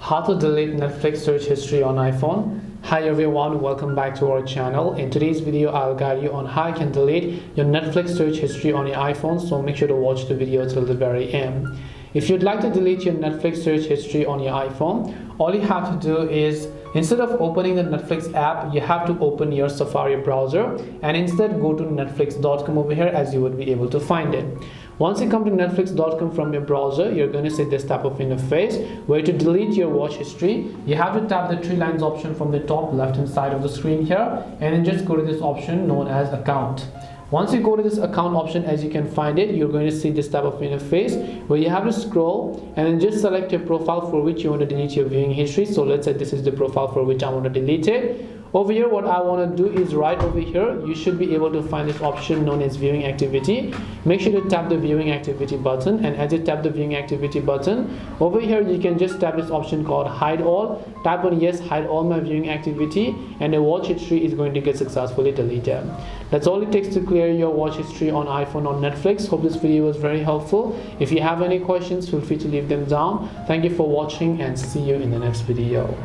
How to delete Netflix search history on iPhone. Hi everyone, welcome back to our channel. In today's video I'll guide you on how you can delete your Netflix search history on your iPhone, so make sure to watch the video till the very end. If you'd like to delete your Netflix search history on your iPhone, all you have to do is, instead of opening the Netflix app, you have to open your Safari browser and instead go to netflix.com over here, as you would be able to find it. Once you come to netflix.com from your browser, you're going to see this type of interface where to delete your watch history, you have to tap the three lines option from the top left hand side of the screen here and then just go to this option known as account. Once you go to this account option, as you can find it, you're going to see this type of interface where you have to scroll and then just select your profile for which you want to delete your viewing history. So let's say this is the profile for which I want to delete it. Over here, what I want to do is right over here, you should be able to find this option known as viewing activity. Make sure to tap the viewing activity button, and as you tap the viewing activity button, over here you can just tap this option called hide all. Tap on yes, hide all my viewing activity, and the watch history is going to get successfully deleted. That's all it takes to clear your watch history on iPhone or Netflix. Hope this video was very helpful. If you have any questions, feel free to leave them down. Thank you for watching and see you in the next video.